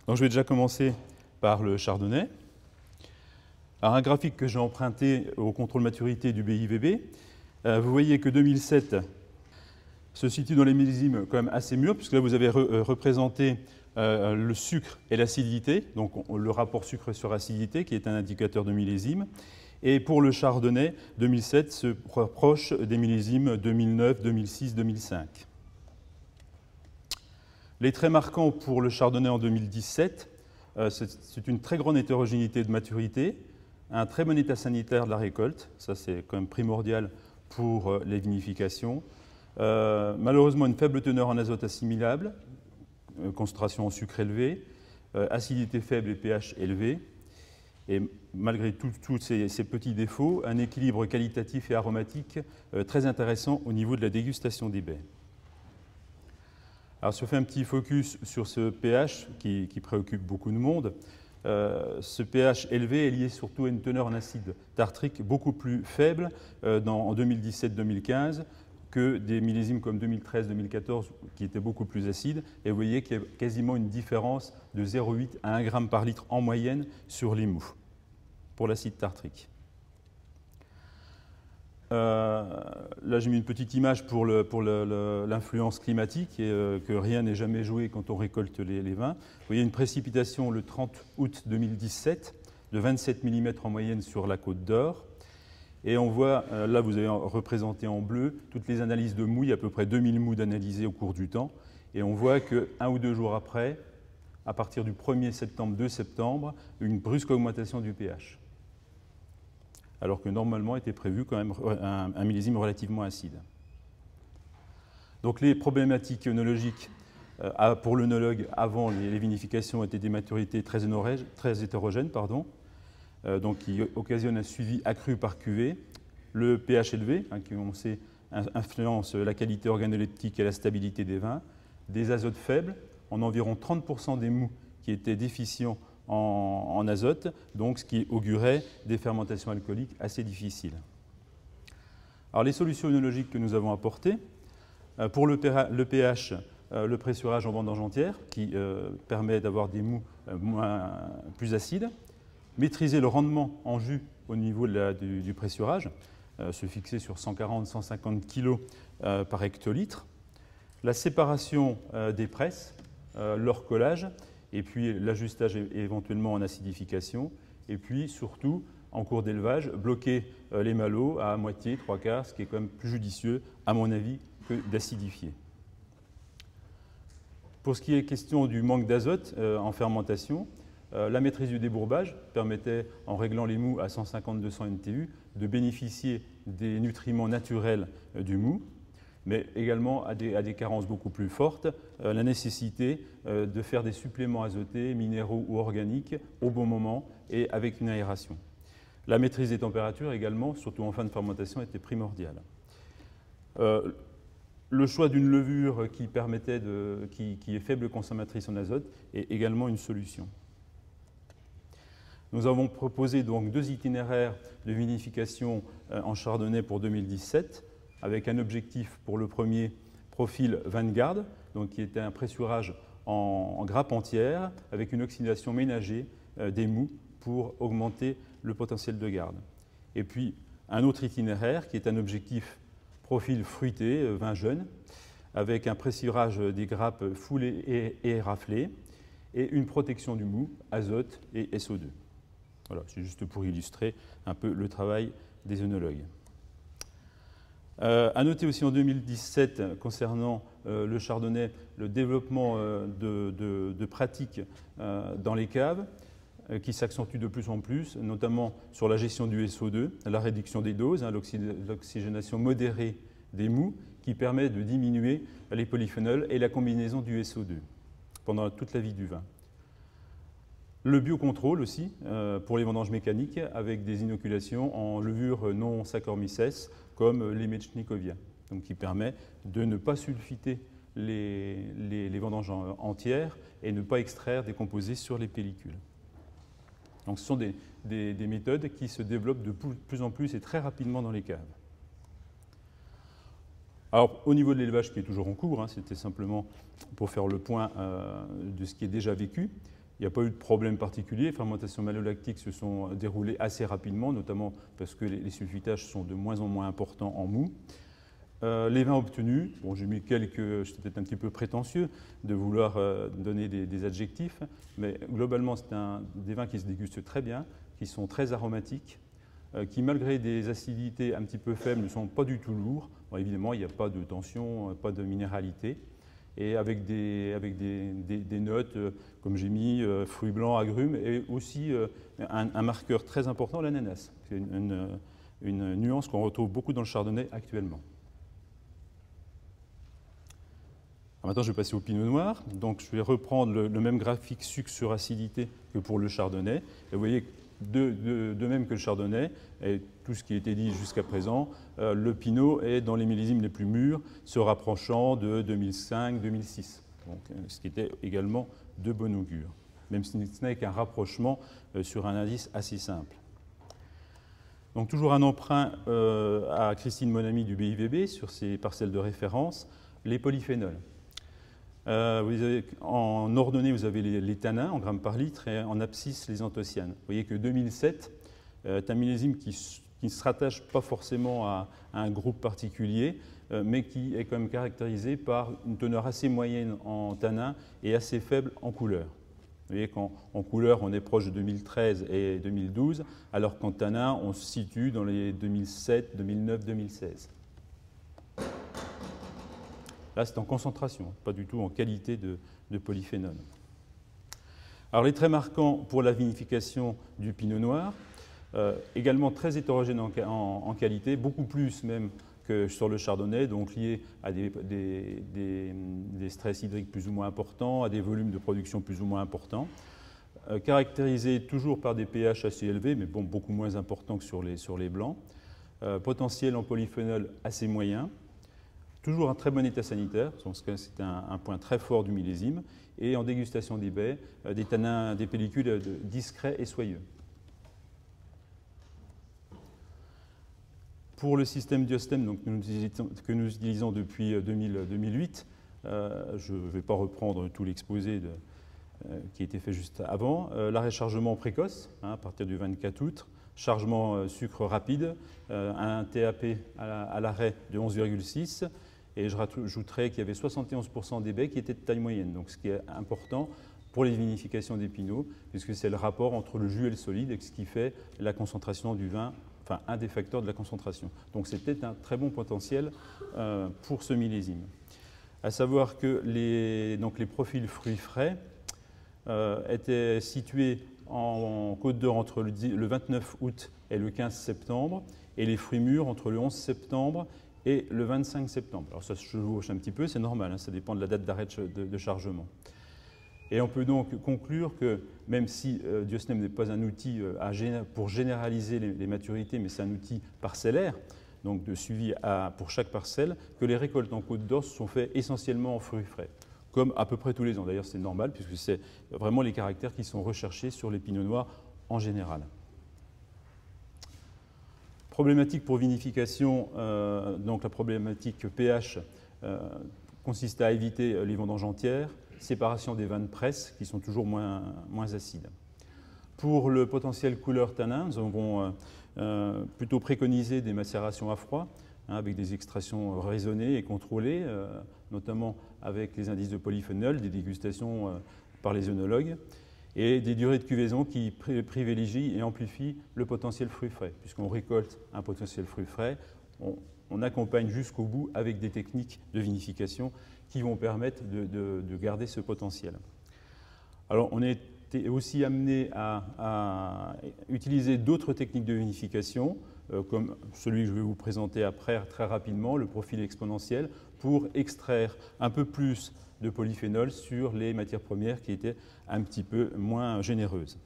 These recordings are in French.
Donc je vais déjà commencer par le chardonnay. Alors un graphique que j'ai emprunté au contrôle maturité du BIVB. Vous voyez que 2007 se situe dans les millésimes quand même assez mûrs, puisque là vous avez représenté le sucre et l'acidité, donc le rapport sucre sur acidité qui est un indicateur de millésime. Et pour le chardonnay, 2007 se rapproche des millésimes 2009, 2006, 2005. Les traits marquants pour le chardonnay en 2017, c'est une très grande hétérogénéité de maturité, un très bon état sanitaire de la récolte, ça c'est quand même primordial pour les vinifications. Malheureusement, une faible teneur en azote assimilable, concentration en sucre élevée, acidité faible et pH élevé. Et malgré tous ces petits défauts, un équilibre qualitatif et aromatique très intéressant au niveau de la dégustation des baies. Alors, si on fait un petit focus sur ce pH qui préoccupe beaucoup de monde, ce pH élevé est lié surtout à une teneur en acide tartrique beaucoup plus faible en 2017-2015 que des millésimes comme 2013-2014 qui étaient beaucoup plus acides. Et vous voyez qu'il y a quasiment une différence de 0,8 à 1 g par litre en moyenne sur les mous pour l'acide tartrique. Là, j'ai mis une petite image pour l'influence climatique et que rien n'est jamais joué quand on récolte les vins. Vous voyez une précipitation le 30 août 2017 de 27 mm en moyenne sur la Côte d'Or. Et on voit, là vous avez représenté en bleu toutes les analyses de mouilles, à peu près 2000 moules analysées au cours du temps. Et on voit qu'un ou deux jours après, à partir du 1er septembre, 2 septembre, une brusque augmentation du pH. Alors que normalement était prévu quand même un millésime relativement acide. Donc les problématiques œnologiques pour l'œnologue avant les vinifications étaient des maturités très hétérogènes, donc qui occasionnent un suivi accru par cuvée, le pH élevé, qui on sait influence la qualité organoleptique et la stabilité des vins, des azotes faibles, en environ 30% des mous qui étaient déficients en azote, donc ce qui augurait des fermentations alcooliques assez difficiles. Alors les solutions œnologiques que nous avons apportées, pour le pH, le pressurage en vendange entière qui permet d'avoir des mous plus acides, maîtriser le rendement en jus au niveau du pressurage, se fixer sur 140-150 kg par hectolitre, la séparation des presses, leur collage, et puis l'ajustage éventuellement en acidification, et puis surtout, en cours d'élevage, bloquer les malots à moitié, 3/4, ce qui est quand même plus judicieux, à mon avis, que d'acidifier. Pour ce qui est question du manque d'azote en fermentation, la maîtrise du débourbage permettait, en réglant les mous à 150-200 NTU, de bénéficier des nutriments naturels du mou, mais également à des carences beaucoup plus fortes, la nécessité de faire des suppléments azotés, minéraux ou organiques au bon moment et avec une aération. La maîtrise des températures également, surtout en fin de fermentation, était primordiale. Le choix d'une levure qui est faible consommatrice en azote est également une solution. Nous avons proposé donc 2 itinéraires de vinification en chardonnay pour 2017, avec un objectif pour le premier profil Vanguard, donc qui était un pressurage en grappe entière, avec une oxydation ménagée des mous pour augmenter le potentiel de garde. Et puis un autre itinéraire qui est un objectif profil fruité, vin jeune, avec un pressurage des grappes foulées et raflées, et une protection du mou, azote et SO2. Voilà, c'est juste pour illustrer un peu le travail des œnologues. À noter aussi en 2017, concernant le chardonnay, le développement de pratiques dans les caves qui s'accentue de plus en plus, notamment sur la gestion du SO2, la réduction des doses, l'oxygénation modérée des mous, qui permet de diminuer les polyphénols et la combinaison du SO2 pendant toute la vie du vin. Le biocontrôle aussi, pour les vendanges mécaniques, avec des inoculations en levure non Saccharomyces, comme les Metchnikovia, donc qui permet de ne pas sulfiter les vendanges entières et ne pas extraire des composés sur les pellicules. Donc ce sont des méthodes qui se développent de plus en plus et très rapidement dans les caves. Alors, au niveau de l'élevage qui est toujours en cours, c'était simplement pour faire le point de ce qui est déjà vécu. Il n'y a pas eu de problème particulier. Les fermentations malolactiques se sont déroulées assez rapidement, notamment parce que les sulfitages sont de moins en moins importants en mou. Les vins obtenus, bon, j'ai mis quelques, c'est peut-être un petit peu prétentieux de vouloir donner des adjectifs, mais globalement, c'est des vins qui se dégustent très bien, qui sont très aromatiques, qui, malgré des acidités un petit peu faibles, ne sont pas du tout lourds. Bon, évidemment, il n'y a pas de tension, pas de minéralité, et avec des notes, comme j'ai mis, fruits blancs, agrumes, et aussi un marqueur très important, l'ananas. C'est une nuance qu'on retrouve beaucoup dans le chardonnay actuellement. Alors maintenant, je vais passer au pinot noir. Donc, je vais reprendre le même graphique sucre sur acidité que pour le chardonnay. Et vous voyez, de même que le chardonnay, et tout ce qui a été dit jusqu'à présent, le pinot est dans les millésimes les plus mûrs, se rapprochant de 2005-2006, ce qui était également de bon augure, même si ce n'est qu'un rapprochement sur un indice assez simple. Donc toujours un emprunt à Christine Monami du BIVB sur ses parcelles de référence, les polyphénols. En ordonnée, vous avez les tanins en grammes par litre et en abscisse, les anthocyanes. Vous voyez que 2007 est un millésime qui ne se rattache pas forcément à un groupe particulier, mais qui est quand même caractérisé par une teneur assez moyenne en tanins et assez faible en couleur. Vous voyez qu'en couleur, on est proche de 2013 et 2012, alors qu'en tanin, on se situe dans les 2007, 2009, 2016. Là, c'est en concentration, pas du tout en qualité de polyphénol. Alors, les traits marquants pour la vinification du pinot noir, également très hétérogène en qualité, beaucoup plus même que sur le chardonnay, donc lié à des stress hydriques plus ou moins importants, à des volumes de production plus ou moins importants, caractérisé toujours par des pH assez élevés, mais bon, beaucoup moins importants que sur les blancs, potentiel en polyphénol assez moyen, toujours un très bon état sanitaire, parce que c'est un point très fort du millésime, et en dégustation des baies, des tanins, des pellicules discrets et soyeux. Pour le système Diostem donc, que nous utilisons depuis 2008, je ne vais pas reprendre tout l'exposé qui a été fait juste avant, l'arrêt chargement précoce, à partir du 24 août, chargement sucre rapide, un TAP à l'arrêt de 11,6, et je rajouterai qu'il y avait 71% des baies qui étaient de taille moyenne, donc ce qui est important pour les vinifications des pinots, puisque c'est le rapport entre le jus et le solide, et ce qui fait la concentration du vin, enfin un des facteurs de la concentration. Donc c'était un très bon potentiel pour ce millésime. À savoir que les profils fruits frais étaient situés en Côte d'Or entre le 29 août et le 15 septembre, et les fruits mûrs entre le 11 septembre et le 25 septembre. Alors ça se chevauche un petit peu, c'est normal, hein, ça dépend de la date d'arrêt de chargement. Et on peut donc conclure que même si Diostem n'est pas un outil pour généraliser les maturités, mais c'est un outil parcellaire, donc de suivi pour chaque parcelle, que les récoltes en Côte d'Or sont faites essentiellement en fruits frais, comme à peu près tous les ans. D'ailleurs, c'est normal, puisque c'est vraiment les caractères qui sont recherchés sur les pinots noirs en général. Problématique pour vinification, donc la problématique pH consiste à éviter les vendanges entières, séparation des vins de presse qui sont toujours moins acides. Pour le potentiel couleur tanin, nous avons plutôt préconisé des macérations à froid, avec des extractions raisonnées et contrôlées, notamment avec les indices de polyphénol, des dégustations par les œnologues, et des durées de cuvaison qui privilégient et amplifient le potentiel fruit frais. Puisqu'on récolte un potentiel fruit frais, on accompagne jusqu'au bout avec des techniques de vinification qui vont permettre de garder ce potentiel. Alors, on est aussi amené à utiliser d'autres techniques de vinification, comme celui que je vais vous présenter après très rapidement, le profil exponentiel, pour extraire un peu plus de polyphénol sur les matières premières qui étaient un petit peu moins généreuses.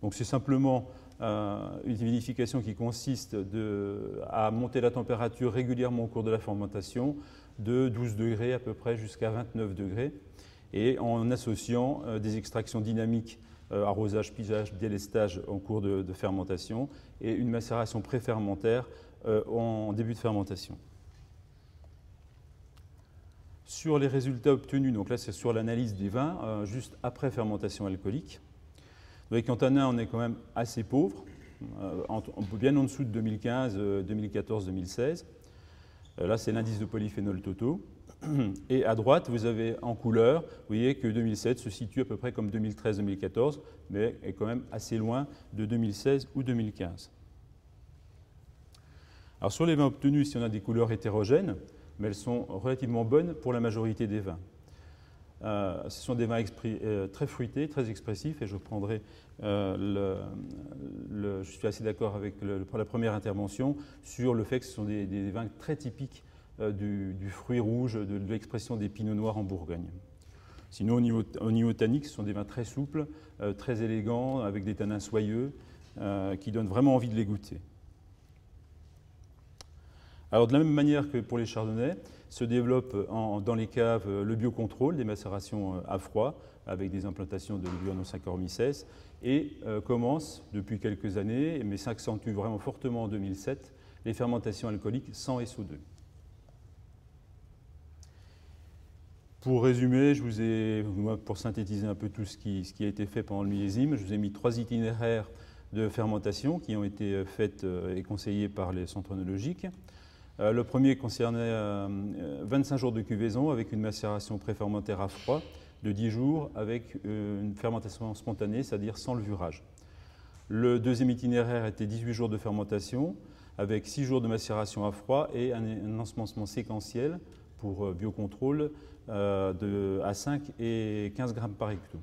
Donc c'est simplement une vinification qui consiste à monter la température régulièrement au cours de la fermentation, de 12 degrés à peu près jusqu'à 29 degrés, et en associant des extractions dynamiques, arrosage, pigeage, délestage en cours de fermentation, et une macération préfermentaire en début de fermentation. Sur les résultats obtenus, donc là c'est sur l'analyse des vins, juste après fermentation alcoolique. Avec Antanin, on est quand même assez pauvre, bien en dessous de 2015, 2014, 2016. Là, c'est l'indice de polyphénol totaux. Et à droite, vous avez en couleur, vous voyez que 2007 se situe à peu près comme 2013-2014, mais est quand même assez loin de 2016 ou 2015. Alors sur les vins obtenus, si on a des couleurs hétérogènes, mais elles sont relativement bonnes pour la majorité des vins. Ce sont des vins très fruités, très expressifs, et je prendrai je suis assez d'accord avec la première intervention sur le fait que ce sont des vins très typiques du fruit rouge, de l'expression des pinots noirs en Bourgogne. Sinon, au niveau tannique, ce sont des vins très souples, très élégants, avec des tanins soyeux, qui donnent vraiment envie de les goûter. Alors, de la même manière que pour les chardonnays, se développe dans les caves le biocontrôle des macérations à froid, avec des implantations de levure non Saccharomyces, et commence depuis quelques années, mais s'accentue vraiment fortement en 2007, les fermentations alcooliques sans SO2. Pour résumer, pour synthétiser un peu tout ce qui a été fait pendant le millésime, je vous ai mis 3 itinéraires de fermentation qui ont été faits et conseillés par les centres œnologiques. Le premier concernait 25 jours de cuvaison avec une macération préfermentaire à froid de 10 jours avec une fermentation spontanée, c'est-à-dire sans levurage. Le deuxième itinéraire était 18 jours de fermentation avec 6 jours de macération à froid et un ensemencement séquentiel pour biocontrôle à 5 et 15 grammes par hecto.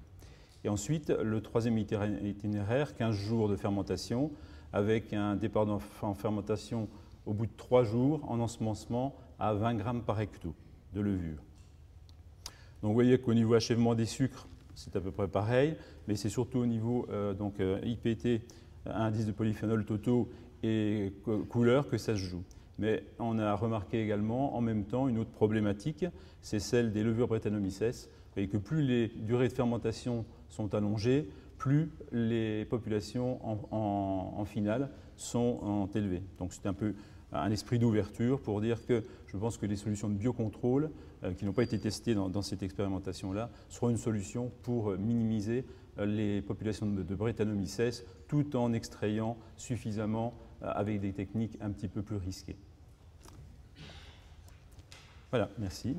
Et ensuite, le troisième itinéraire, 15 jours de fermentation avec un départ en fermentation au bout de 3 jours en ensemencement à 20 grammes par hecto de levure. Donc vous voyez qu'au niveau achèvement des sucres, c'est à peu près pareil, mais c'est surtout au niveau IPT, indice de polyphénol totaux et couleur que ça se joue. Mais on a remarqué également en même temps une autre problématique, c'est celle des levures Brettanomyces, et que plus les durées de fermentation sont allongées, plus les populations en finale sont élevées. Donc c'est un peu un esprit d'ouverture pour dire que je pense que les solutions de biocontrôle qui n'ont pas été testées dans cette expérimentation-là seront une solution pour minimiser les populations de Brettanomyces tout en extrayant suffisamment avec des techniques un petit peu plus risquées. Voilà, merci.